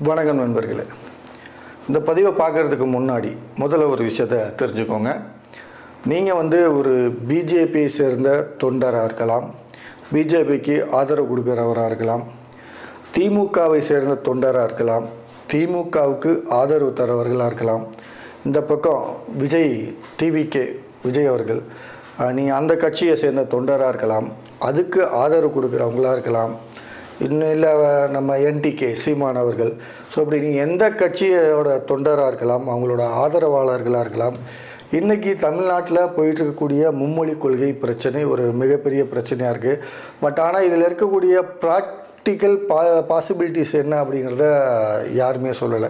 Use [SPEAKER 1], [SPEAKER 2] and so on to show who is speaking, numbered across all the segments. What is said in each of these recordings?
[SPEAKER 1] வணக்கம் நண்பர்களே. இந்த பதிவை பார்க்குறதுக்கு முன்னாடி முதல்ல ஒரு விஷயத்தை தெரிஞ்சுக்கோங்க. நீங்கள் ஒரு பிஜேபியை சேர்ந்த தொண்டராக இருக்கலாம், பிஜேபிக்கு ஆதரவு கொடுக்குறவராக இருக்கலாம், திமுகவை சேர்ந்த தொண்டராக இருக்கலாம், திமுகவுக்கு ஆதரவு தரவர்களாக இருக்கலாம், இந்த பக்கம் விஜய் டிவிகே விஜய் அவர்கள் நீங்கள் அந்த கட்சியை சேர்ந்த தொண்டராக இருக்கலாம், அதுக்கு ஆதரவு கொடுக்குறவங்களாக இருக்கலாம், இன்னும் இல்லை நம்ம என்டிகே சீமான் அவர்கள். ஸோ இப்படி நீங்கள் எந்த கட்சியோட தொண்டராக இருக்கலாம், அவங்களோட ஆதரவாளர்களாக இருக்கலாம். இன்றைக்கி தமிழ்நாட்டில் போயிட்டுருக்கக்கூடிய மும்மொழி கொள்கை பிரச்சனை ஒரு மிகப்பெரிய பிரச்சனையாக இருக்குது. பட் ஆனால் இதில் இருக்கக்கூடிய ப்ராக்டிக்கல் பாசிபிலிட்டிஸ் என்ன அப்படிங்கிறத யாருமே சொல்லலை.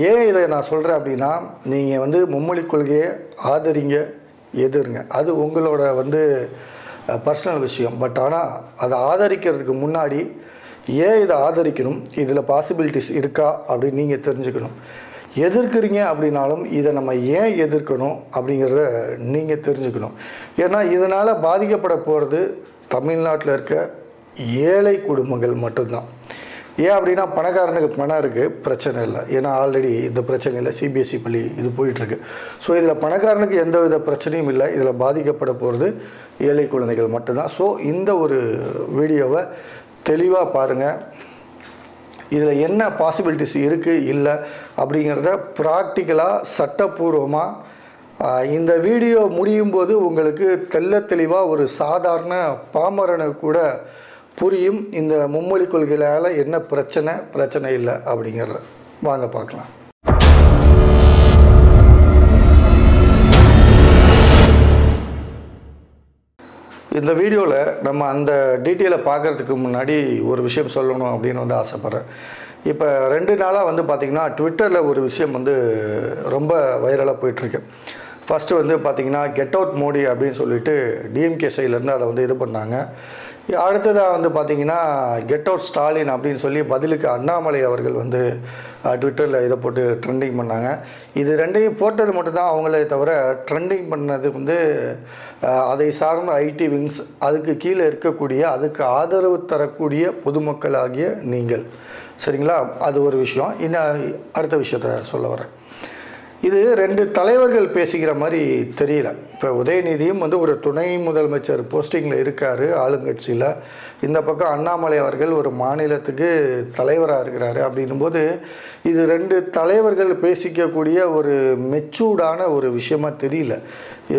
[SPEAKER 1] ஏன் இதை நான் சொல்கிறேன் அப்படின்னா, நீங்கள் மும்மொழி கொள்கையை ஆதரிங்க, எதிருங்க, அது உங்களோட பர்சனல் விஷயம். பட் ஆனால் அதை ஆதரிக்கிறதுக்கு முன்னாடி ஏன் இதை ஆதரிக்கணும், இதில் பாசிபிலிட்டிஸ் இருக்கா அப்படின்னு நீங்கள் தெரிஞ்சுக்கணும். எதிர்க்கிறீங்க அப்படின்னாலும் இதை நம்ம ஏன் எதிர்க்கணும் அப்படிங்கிறத நீங்கள் தெரிஞ்சுக்கணும். ஏன்னா இதனால் பாதிக்கப்பட போகிறது தமிழ்நாட்டில் இருக்க ஏழை குடும்பங்கள் மட்டும்தான். ஏன் அப்படின்னா பணக்காரனுக்கு பணம் இருக்குது, பிரச்சனை இல்லை. ஏன்னா ஆல்ரெடி இந்த பிரச்சனையில் சிபிஎஸ்சி பள்ளி இது போயிட்டுருக்கு. ஸோ இதில் பணக்காரனுக்கு எந்த வித பிரச்சனையும் இல்லை. இதில் பாதிக்கப்பட போகிறது ஏழை குழந்தைகள் மட்டும்தான். ஸோ இந்த ஒரு வீடியோவை தெளிவாக பாருங்கள். இதில் என்ன பாசிபிலிட்டிஸ் இருக்குது இல்லை அப்படிங்கிறத ப்ராக்டிக்கலாக சட்டப்பூர்வமாக இந்த வீடியோ முடியும் போது உங்களுக்கு தெளிவாக ஒரு சாதாரண பாமரனுக்கு கூட புரியும் இந்த மும்மொழி கொள்கையால் என்ன பிரச்சனை இல்லை அப்படிங்கிறத. வாங்க பார்க்கலாம். இந்த வீடியோவில் நம்ம அந்த டீட்டெயிலை பார்க்குறதுக்கு முன்னாடி ஒரு விஷயம் சொல்லணும் அப்படின்னு ஆசைப்பட்றேன். இப்போ 2 நாளாக பார்த்திங்கன்னா ட்விட்டரில் ஒரு விஷயம் ரொம்ப வைரலாக போயிட்டுருக்கு. ஃபஸ்ட்டு பார்த்திங்கன்னா கெட் அவுட் மோடி அப்படின்னு சொல்லிட்டு டிஎம்கே சைட்லேருந்து அதை இது பண்ணாங்க. அடுத்ததாக பார்த்திங்கன்னா கெட் அவுட் ஸ்டாலின் அப்படின்னு சொல்லி பதிலுக்கு அண்ணாமலை அவர்கள் ட்விட்டரில் இதை போட்டு ட்ரெண்டிங் பண்ணாங்க. இது ரெண்டையும் போட்டது மட்டும்தான் அவங்களே தவிர, ட்ரெண்டிங் பண்ணது அதை சார்ந்த ஐடி விங்ஸ், அதுக்கு கீழே இருக்கக்கூடிய அதுக்கு ஆதரவு தரக்கூடிய பொதுமக்கள் ஆகிய நீங்கள். சரிங்களா? அது ஒரு விஷயம். இன்னும் அடுத்த விஷயத்த சொல்ல வரேன். இது 2 தலைவர்கள் பேசிக்கிற மாதிரி தெரியல. இப்போ உதயநிதியும் ஒரு துணை முதலமைச்சர் போஸ்டிங்கில் இருக்கார் ஆளுங்கட்சியில். இந்த பக்கம் அண்ணாமலை அவர்கள் ஒரு மாநிலத்துக்கு தலைவராக இருக்கிறாரு. அப்படின்னும்போது இது 2 தலைவர்கள் பேசிக்கக்கூடிய ஒரு மெச்சூர்டான ஒரு விஷயமாக தெரியல.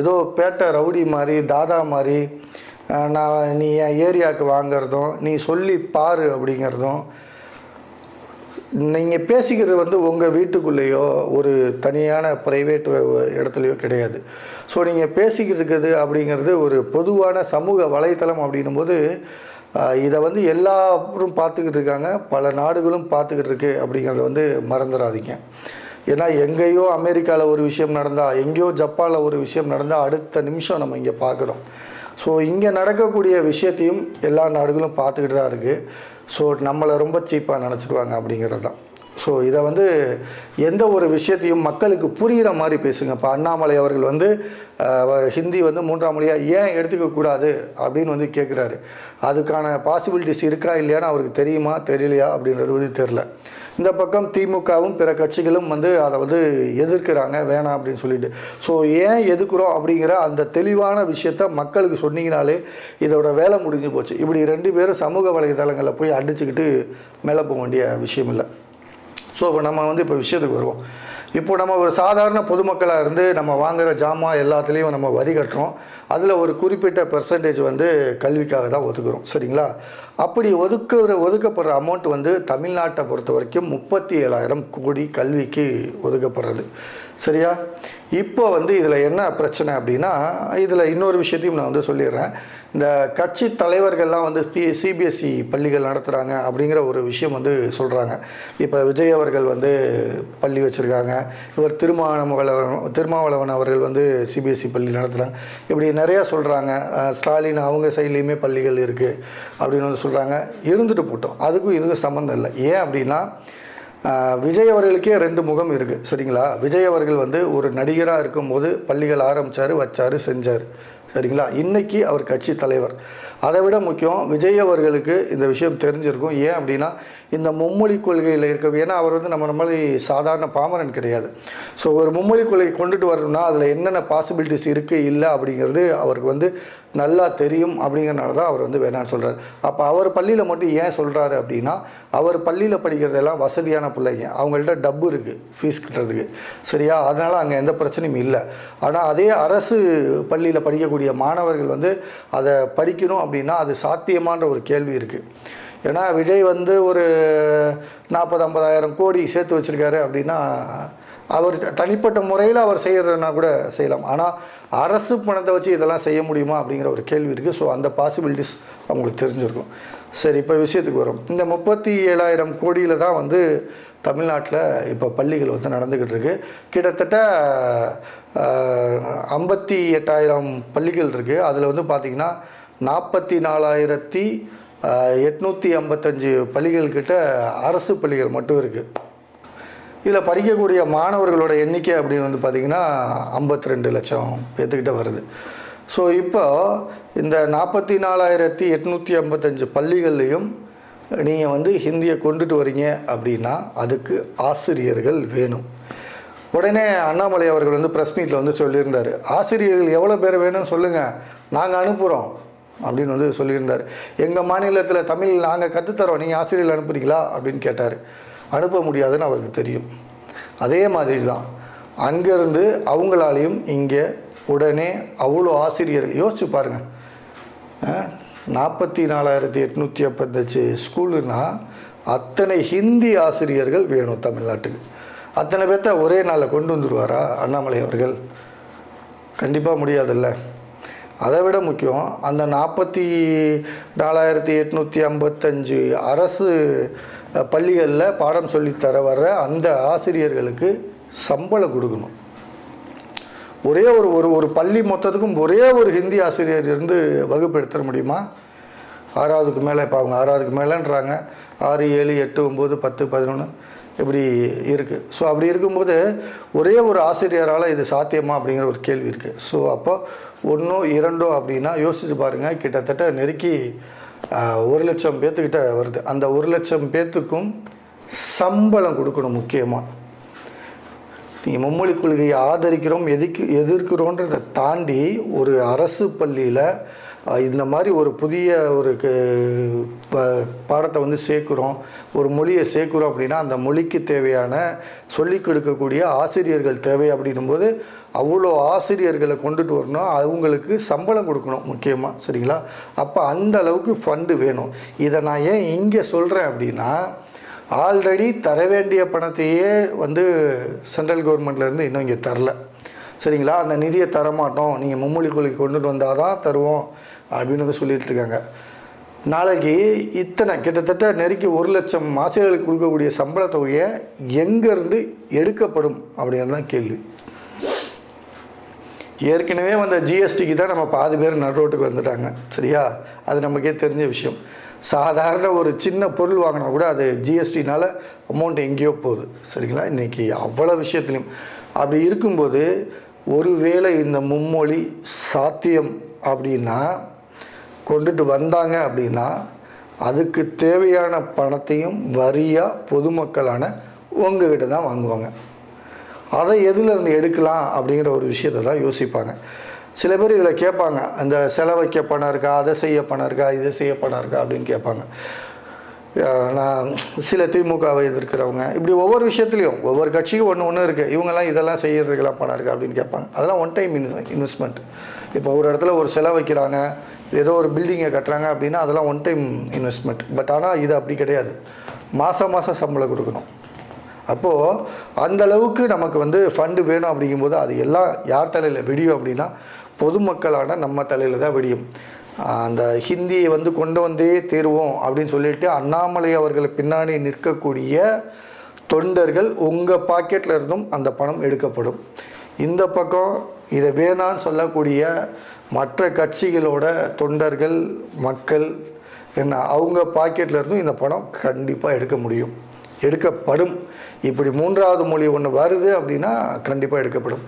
[SPEAKER 1] ஏதோ பேட்டை ரவுடி மாதிரி, தாதா மாதிரி, நீ என் ஏரியாவுக்கு வாங்கிறதும், நீ சொல்லி பாரு அப்படிங்கிறதும், நீங்கள் பேசிக்கிறது உங்கள் வீட்டுக்குள்ளேயோ ஒரு தனியான ப்ரைவேட் இடத்துலையோ கிடையாது. ஸோ நீங்கள் பேசிக்கிட்டு அப்படிங்கிறது ஒரு பொதுவான சமூக வலைத்தளம். அப்படின்னும்போது இதை எல்லாரும் பார்த்துக்கிட்டு இருக்காங்க, பல நாடுகளும் பார்த்துக்கிட்டு இருக்கு அப்படிங்கிறத மறந்துடாதீங்க. ஏன்னா எங்கேயோ அமெரிக்காவில் ஒரு விஷயம் நடந்தால், எங்கேயோ ஜப்பானில் ஒரு விஷயம் நடந்தால் அடுத்த நிமிஷம் நம்ம இங்கே பார்க்குறோம். ஸோ இங்கே நடக்கக்கூடிய விஷயத்தையும் எல்லா நாடுகளும் பார்த்துக்கிட்டு தான் இருக்குது. ஸோ நம்மளை ரொம்ப சீப்பாக நினச்சிடுவாங்க அப்படிங்கிறது தான். ஸோ இதை எந்த ஒரு விஷயத்தையும் மக்களுக்கு புரிகிற மாதிரி பேசுங்க. இப்போ அண்ணாமலை அவர்கள் ஹிந்தி 3ஆம் மொழியாக ஏன் எடுத்துக்கக்கூடாது அப்படின்னு கேட்குறாரு. அதுக்கான பாசிபிலிட்டிஸ் இருக்கா இல்லையான்னு அவருக்கு தெரியுமா தெரியலையா அப்படின்றது தெரில. இந்த பக்கம் திமுகவும் பிற கட்சிகளும் அதை எதிர்க்கிறாங்க, வேணாம் அப்படின்னு சொல்லிட்டு. ஸோ ஏன் எதிர்க்கிறோம் அப்படிங்கிற அந்த தெளிவான விஷயத்த மக்களுக்கு சொன்னீங்கனாலே இதோட வேலை முடிஞ்சு போச்சு. இப்படி 2 பேரும் சமூக வலைதளங்களில் போய் அடிச்சுக்கிட்டு மேலே போக வேண்டிய விஷயம் இல்லை. ஸோ இப்போ நம்ம இப்போ விஷயத்துக்கு வருவோம். இப்போ நம்ம ஒரு சாதாரண பொதுமக்களாக இருந்து நம்ம வாங்குகிற ஜாமான் எல்லாத்துலேயும் நம்ம வரி கட்டுறோம். அதில் ஒரு குறிப்பிட்ட பெர்சன்டேஜ் கல்விக்காக தான் ஒதுக்குறோம். சரிங்களா? அப்படி ஒதுக்கப்படுற அமௌண்ட் தமிழ்நாட்டை பொறுத்த வரைக்கும் 37,000 கோடி கல்விக்கு ஒதுக்கப்படுறது. சரியா? இப்போ இதில் என்ன பிரச்சனை அப்படின்னா, இதில் இன்னொரு விஷயத்தையும் நான் சொல்லிடுறேன். இந்த கட்சி தலைவர்கள்லாம் சிபிஎஸ்சி பள்ளிகள் நடத்துகிறாங்க அப்படிங்கிற ஒரு விஷயம் சொல்கிறாங்க. இப்போ விஜய் அவர்கள் பள்ளி வச்சுருக்காங்க, இவர் திருமாவளவன் அவர்கள் சிபிஎஸ்சி பள்ளி நடத்துகிறாங்க, இப்படி நிறையா சொல்கிறாங்க. ஸ்டாலின் அவங்க சைட்லேயுமே பள்ளிகள் இருக்குது அப்படின்னு சொல்கிறாங்க. இருந்துட்டு போட்டோம், அதுக்கும் இதுக்கும் சம்மந்தம் இல்லை. ஏன் அப்படின்னா விஜய் அவர்களுக்கே 2 முகம் இருக்குது. சரிங்களா? விஜய் அவர்கள் ஒரு நடிகராக இருக்கும்போது பள்ளிகள் ஆரம்பித்தார், வச்சார், செஞ்சார். சரிங்களா? இன்றைக்கி அவர் கட்சி தலைவர். அதை விட முக்கியம், விஜய் அவர்களுக்கு இந்த விஷயம் தெரிஞ்சிருக்கும். ஏன் அப்படின்னா இந்த மும்மொழி கொள்கையில் இருக்க, ஏன்னா அவர் வந்து நம்ம மாதிரி சாதாரண பாமரன் கிடையாது. ஸோ ஒரு மும்மொழி கொள்கை கொண்டுட்டு வரணும்னா அதில் என்னென்ன பாசிபிலிட்டிஸ் இருக்குது இல்லை அப்படிங்கிறது அவருக்கு வந்து நல்லா தெரியும். அப்படிங்கிறனால தான் அவர் வந்து வேணான்னு சொல்கிறார். அப்போ அவர் பள்ளியில் மட்டும் ஏன் சொல்கிறாரு அப்படின்னா, அவர் பள்ளியில் படிக்கிறதெல்லாம் வசதியான பிள்ளைங்க, அவங்கள்ட்ட டப்பு இருக்குது ஃபீஸ் கட்டுறதுக்கு, சரியா? அதனால் அங்கே எந்த பிரச்சனையும் இல்லை. ஆனால் அதே அரசு பள்ளியில் படிக்கக்கூடிய மாணவர்கள் வந்து அதை படிக்கணும் அப்படின்னா அது சாத்தியமான்ற ஒரு கேள்வி இருக்குது. ஏன்னா விஜய் வந்து ஒரு 40-50 கோடி சேர்த்து வச்சுருக்காரு அப்படின்னா அவர் தனிப்பட்ட முறையில் அவர் செய்கிறதுனா கூட செய்யலாம். ஆனால் அரசு பணத்தை வச்சு இதெல்லாம் செய்ய முடியுமா அப்படிங்கிற ஒரு கேள்வி இருக்குது. ஸோ அந்த பாசிபிலிட்டிஸ் அவங்களுக்கு தெரிஞ்சிருக்கும். சரி, இப்போ விஷயத்துக்கு வரும். இந்த 37,000 கோடியில் தான் வந்து தமிழ்நாட்டில் இப்போ பள்ளிகள் வந்து நடந்துக்கிட்டு இருக்கு. கிட்டத்தட்ட 58,000 பள்ளிகள் இருக்குது. அதில் வந்து பார்த்திங்கன்னா 44,855 பள்ளிகள்கிட்ட அரசு பள்ளிகள் மட்டும் இருக்குது. இதில் படிக்கக்கூடிய மாணவர்களோட எண்ணிக்கை அப்படின்னு வந்து பார்த்திங்கன்னா 52 லட்சம் பேர்த்துக்கிட்ட வருது. ஸோ இப்போ இந்த 44,855 பள்ளிகள்லேயும் நீங்கள் வந்து ஹிந்தியை கொண்டுட்டு வரீங்க அப்படின்னா அதுக்கு ஆசிரியர்கள் வேணும். உடனே அண்ணாமலை அவர்கள் வந்து ப்ரெஸ் மீட்டில் வந்து சொல்லியிருந்தார், ஆசிரியர்கள் எவ்வளோ பேர் வேணும்னு சொல்லுங்கள், நாங்கள் அனுப்புகிறோம் அப்படின்னு வந்து சொல்லியிருந்தார். எங்கள் மாநிலத்தில் தமிழ் நாங்கள் கற்றுத்தரோம், நீங்கள் ஆசிரியர்கள் அனுப்புறீங்களா அப்படின்னு கேட்டார். அனுப்ப முடியாதுன்னு அவருக்கு தெரியும். அதே மாதிரி தான் அங்கேருந்து அவங்களாலையும் இங்கே உடனே அவ்வளோ ஆசிரியர்கள் யோசிச்சு பாருங்கள். 44,855 ஸ்கூலுன்னா அத்தனை ஹிந்தி ஆசிரியர்கள் வேணும் தமிழ்நாட்டுக்கு. அத்தனை பேர்த்த ஒரே நாளில் கொண்டு வந்துடுவாரா அண்ணாமலை அவர்கள்? கண்டிப்பாக முடியாதுல்ல. அதை விட முக்கியம், அந்த 44,855 அரசு பள்ளிகளில் பாடம் சொல்லித்தர வர்ற அந்த ஆசிரியர்களுக்கு சம்பளம் கொடுக்கணும். ஒரே ஒரு பள்ளி மொத்தத்துக்கும் ஒரே ஒரு ஹிந்தி ஆசிரியர் இருந்து வகுப்பு எடுத்துட முடியுமா? 6வதுக்கு மேலே, இப்போ அவங்க 6வதுக்கு மேலேன்றாங்க, 6, 7, 8, 9, 10, 11 இப்படி இருக்குது. ஸோ அப்படி இருக்கும்போது ஒரே ஒரு ஆசிரியரால் இது சாத்தியமா அப்படிங்கிற ஒரு கேள்வி இருக்குது. ஸோ அப்போ 1, 2 அப்படின்னா யோசிச்சு பாருங்கள், கிட்டத்தட்ட நெருக்கி 1 லட்சம் பேர்த்துக்கிட்ட வருது. அந்த 1 லட்சம் பேர்த்துக்கும் சம்பளம் கொடுக்கணும். முக்கியமாக நீங்கள் மும்மொழி கொள்கையை ஆதரிக்கிறோம் எதிர்க்கிறோன்றதை தாண்டி ஒரு அரசு பள்ளியில் இந்த மாதிரி ஒரு புதிய ஒரு பாடத்தை வந்து சேர்க்குறோம், ஒரு மொழியை சேர்க்குறோம் அப்படின்னா அந்த மொழிக்கு தேவையான சொல்லிக் கொடுக்கக்கூடிய ஆசிரியர்கள் தேவை. அப்படின்னும்போது அவ்வளோ ஆசிரியர்களை கொண்டுட்டு வரணும், அவங்களுக்கு சம்பளம் கொடுக்கணும் முக்கியமாக, சரிங்களா? அப்போ அந்த அளவுக்கு ஃபண்டு வேணும். இதை நான் ஏன் இங்கே சொல்கிறேன் அப்படின்னா, ஆல்ரெடி தர வேண்டிய பணத்தையே வந்து சென்ட்ரல் கவர்மெண்ட்லேருந்து இன்னும் இங்கே தரல, சரிங்களா? அந்த நிதியை தரமாட்டோம், நீங்கள் மும்மொழி கொள்கை கொண்டுட்டு வந்தால் தான் தருவோம் அப்படின்னு வந்து சொல்லிட்டு இருக்காங்க. நாளைக்கு இத்தனை கிட்டத்தட்ட நெருக்கி 1 லட்சம் ஆசிரியர்களுக்கு கொடுக்கக்கூடிய சம்பள தொகையை எங்கேருந்து எடுக்கப்படும் அப்படிங்கிறது தான் கேள்வி. ஏற்கனவே வந்த ஜிஎஸ்டிக்கு தான் நம்ம பாதி பேர் நடுரோட்டுக்கு வந்துட்டாங்க, சரியா? அது நமக்கே தெரிஞ்ச விஷயம். சாதாரண ஒரு சின்ன பொருள் வாங்கினா கூட அது ஜிஎஸ்டினால் அமௌண்ட் எங்கேயோ போகுது, சரிங்களா? இன்றைக்கி அவ்வளோ விஷயத்துலையும் அப்படி இருக்கும்போது ஒருவேளை இந்த மும்மொழி சாத்தியம் அப்படின்னா கொண்டுட்டு வந்தாங்க அப்படின்னா அதுக்கு தேவையான பணத்தையும் வரியாக பொதுமக்களான உங்ககிட்ட தான் வாங்குவாங்க. அதை எதுலேருந்து எடுக்கலாம் அப்படிங்கிற ஒரு விஷயத்தை தான் யோசிப்பாங்க. சில பேர் இதில் கேட்பாங்க, அந்த செலவைக்க பணம் இருக்கா, அதை செய்ய பணம் இருக்கா, இதை செய்ய பணம் இருக்கா அப்படின்னு கேட்பாங்க. நான் சில திமுகவை எதிர்க்கிறவங்க இப்படி ஒவ்வொரு விஷயத்துலையும் ஒவ்வொரு கட்சிக்கும் ஒன்று இருக்குது, இவங்கெல்லாம் இதெல்லாம் செய்யறதுக்கெல்லாம் பணம் இருக்கா அப்படின்னு கேட்பாங்க. அதெல்லாம் ஒன் டைம் இன்வெஸ்ட்மெண்ட். இப்போ ஒரு இடத்துல ஒரு செலவு வைக்கிறாங்க, ஏதோ ஒரு பில்டிங்கை கட்டுறாங்க அப்படின்னா அதெல்லாம் ஒன் டைம் இன்வெஸ்ட்மெண்ட். பட் ஆனால் இது அப்படி கிடையாது, மாதம் மாதம் சம்பளம் கொடுக்கணும். அப்போது அந்தளவுக்கு நமக்கு வந்து ஃபண்டு வேணும். அப்படிங்கும்போது அது எல்லாம் யார் தலையில் விடியும் அப்படின்னா பொதுமக்களான நம்ம தலையில் தான் விடியும். அந்த ஹிந்தியை வந்து கொண்டு வந்தே தீருவோம் அப்படின்னு சொல்லிட்டு அண்ணாமலை அவர்களை பின்னாடி நிற்கக்கூடிய தொண்டர்கள் உங்கள் பாக்கெட்டில் இருந்தும் அந்த பணம் எடுக்கப்படும். இந்த பக்கம் இதை வேணான்னு சொல்லக்கூடிய மற்ற கட்சிகளோட தொண்டர்கள் மக்கள் என்ன அவங்க பாக்கெட்டில் இருந்தும் இந்த பணம் கண்டிப்பாக எடுக்க முடியும். எடுக்கப்படும். இப்படி மூன்றாவது மொழி ஒன்று வருது அப்படின்னா கண்டிப்பாக எடுக்கப்படும்.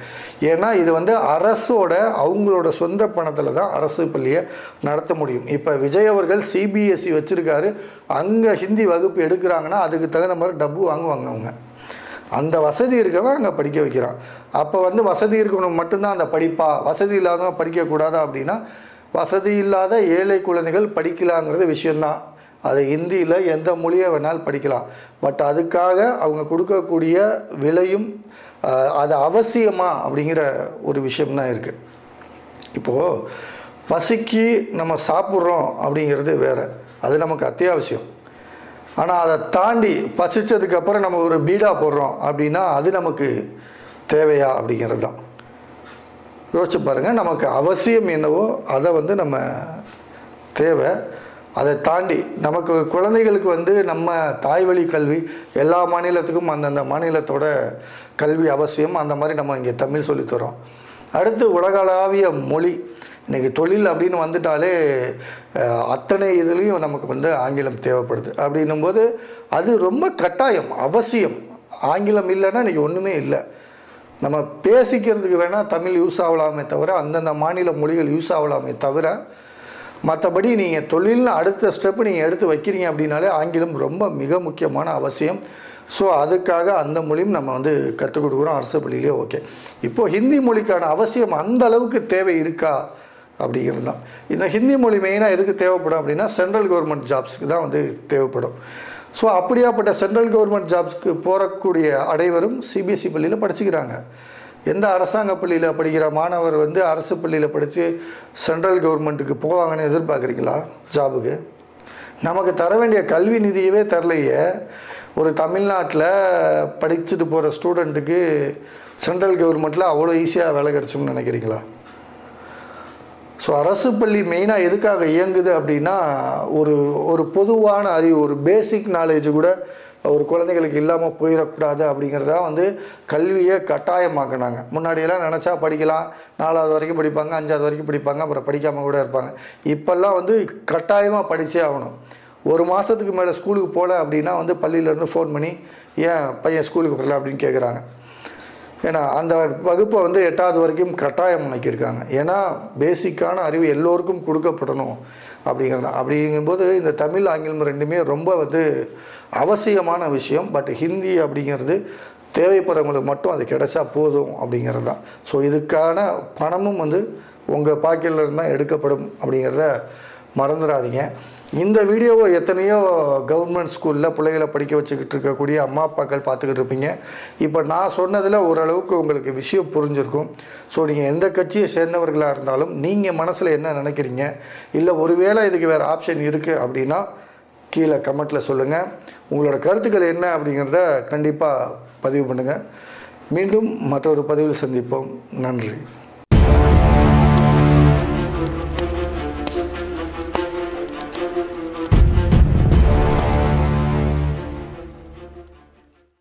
[SPEAKER 1] ஏன்னா இது வந்து அரசோட அவங்களோட சொந்த பணத்தில் தான் அரசு பள்ளியை நடத்த முடியும். இப்போ விஜய் அவர்கள் சிபிஎஸ்சி வச்சுருக்காரு, அங்கே ஹிந்தி வகுப்பு எடுக்கிறாங்கன்னா அதுக்கு தகுந்த மாதிரி டப்பு வாங்குவாங்க. அவங்க அந்த வசதி இருக்கவங்க அங்கே படிக்க வைக்கிறான். அப்போ வந்து வசதி இருக்கணும் மட்டும்தான் அந்த படிப்பா, வசதி இல்லாதவங்க படிக்கக்கூடாதா அப்படின்னா வசதி இல்லாத ஏழை குழந்தைகள் படிக்கலாங்கிறது விஷயந்தான். அது ஹிந்தியில் எந்த மொழியை வேணாலும் படிக்கலாம். பட் அதுக்காக அவங்க கொடுக்கக்கூடிய விலையும் அது அவசியமா அப்படிங்கிற ஒரு விஷயம்தான் இருக்குது. இப்போது பசிக்கு நம்ம சாப்பிட்றோம் அப்படிங்கிறது வேறு, அது நமக்கு அத்தியாவசியம். ஆனால் அதை தாண்டி பசித்ததுக்கப்புறம் நம்ம ஒரு பீடா போடுறோம் அப்படின்னா அது நமக்கு தேவையா அப்படிங்கிறது தான். யோசிச்சு பாருங்கள், நமக்கு அவசியம் என்னவோ அதை வந்து நம்ம தேவை. அதை தாண்டி நமக்கு குழந்தைகளுக்கு வந்து நம்ம தாய்வழி கல்வி எல்லா மாநிலத்துக்கும் அந்தந்த மாநிலத்தோட கல்வி அவசியம். அந்த மாதிரி நம்ம இங்கே தமிழ் சொல்லித்தரோம். அடுத்து உலகளாவிய மொழி. இன்றைக்கி தொழில் அப்படின்னு வந்துட்டாலே அத்தனை இதுலேயும் நமக்கு வந்து ஆங்கிலம் தேவைப்படுது. அப்படின்னும்போது அது ரொம்ப கட்டாயம், அவசியம். ஆங்கிலம் இல்லைன்னா இன்றைக்கி ஒன்றுமே இல்லை. நம்ம பேசிக்கிறதுக்கு வேணால் தமிழ் யூஸ் ஆகலாமே தவிர, அந்தந்த மாநில மொழிகள் யூஸ் ஆகலாமே தவிர, மற்றபடி நீங்கள் தொழில்னு அடுத்த ஸ்டெப்பு நீங்கள் எடுத்து வைக்கிறீங்க அப்படின்னாலே ஆங்கிலம் ரொம்ப மிக முக்கியமான அவசியம். ஸோ அதுக்காக அந்த மொழியும் நம்ம வந்து கற்றுக் கொடுக்குறோம் அரசு பள்ளியிலே. ஓகே, இப்போது ஹிந்தி மொழிக்கான அவசியம் அந்த அளவுக்கு தேவை இருக்கா அப்படிங்கிறது தான். இந்த ஹிந்தி மொழி மெயினாக எதுக்கு தேவைப்படும் அப்படின்னா சென்ட்ரல் கவர்மெண்ட் ஜாப்ஸ்க்கு தான் வந்து தேவைப்படும். ஸோ அப்படியாப்பட்ட சென்ட்ரல் கவர்மெண்ட் ஜாப்ஸ்க்கு போகக்கூடிய அனைவரும் சிபிஎஸ்சி பள்ளியில் படிச்சுக்கிறாங்க. எந்த அரசாங்க பள்ளியில் படிக்கிற மாணவர் வந்து அரசு பள்ளியில் படித்து சென்ட்ரல் கவர்மெண்ட்டுக்கு போவாங்கன்னு எதிர்பார்க்குறீங்களா ஜாபுக்கு? நமக்கு தர வேண்டிய கல்வி நிதியவே தரலையே. ஒரு தமிழ்நாட்டில் படிச்சுட்டு போகிற ஸ்டூடெண்ட்டுக்கு சென்ட்ரல் கவர்மெண்ட்டில் அவ்வளோ ஈஸியாக வேலை கிடச்சோம்னு நினைக்கிறீங்களா? ஸோ அரசு பள்ளி மெயினாக எதுக்காக இயங்குது அப்படின்னா ஒரு பொதுவான அறிவு, ஒரு பேசிக் நாலேஜ் கூட ஒரு குழந்தைகளுக்கு இல்லாமல் போயிடக்கூடாது அப்படிங்கிறத வந்து கல்வியை கட்டாயமாக்கினாங்க. முன்னாடியெல்லாம் நினச்சா படிக்கலாம், 4வது வரைக்கும் படிப்பாங்க, 5வது வரைக்கும் படிப்பாங்க, அப்புறம் படிக்காமல் கூட இருப்பாங்க. இப்போல்லாம் வந்து கட்டாயமாக படித்தே ஆகணும். ஒரு மாதத்துக்கு மேலே ஸ்கூலுக்கு போகல அப்படின்னா வந்து பள்ளியிலேருந்து ஃபோன் பண்ணி ஏன் பையன் ஸ்கூலுக்கு வரல அப்படின்னு கேட்குறாங்க. ஏன்னா அந்த வகுப்பை வந்து 8வது வரைக்கும் கட்டாயமாக்கியிருக்காங்க. ஏன்னா பேசிக்கான அறிவு எல்லோருக்கும் கொடுக்கப்படணும் அப்படிங்கிறது. அப்படிங்கும்போது இந்த தமிழ் ஆங்கிலம் ரெண்டுமே ரொம்ப வந்து அவசியமான விஷயம். பட் ஹிந்தி அப்படிங்கிறது தேவைப்படுறவங்களுக்கு மட்டும் அது கிடைச்சா போதும் அப்படிங்கிறது தான். ஸோ இதுக்கான பணமும் வந்து உங்கள் பாக்கெட்டில் இருந்தால் எடுக்கப்படும் அப்படிங்கிறத மறந்துடாதீங்க. இந்த வீடியோவை எத்தனையோ கவர்மெண்ட் ஸ்கூலில் பிள்ளைகளை படிக்க வச்சுக்கிட்டு இருக்கக்கூடிய அம்மா அப்பாக்கள் பார்த்துக்கிட்டு இருப்பீங்க. இப்போ நான் சொன்னதில் ஓரளவுக்கு உங்களுக்கு விஷயம் புரிஞ்சிருக்கும். ஸோ நீங்கள் எந்த கட்சியை சேர்ந்தவர்களாக இருந்தாலும் நீங்கள் மனசில் என்ன நினைக்கிறீங்க, இல்லை ஒருவேளை இதுக்கு வேறு ஆப்ஷன் இருக்குது அப்படின்னா கீழே கமெண்ட்டில் சொல்லுங்கள். உங்களோட கருத்துக்கள் என்ன அப்படிங்கிறத கண்டிப்பாக பதிவு பண்ணுங்கள். மீண்டும் மற்றொரு பதிவில் சந்திப்போம். நன்றி.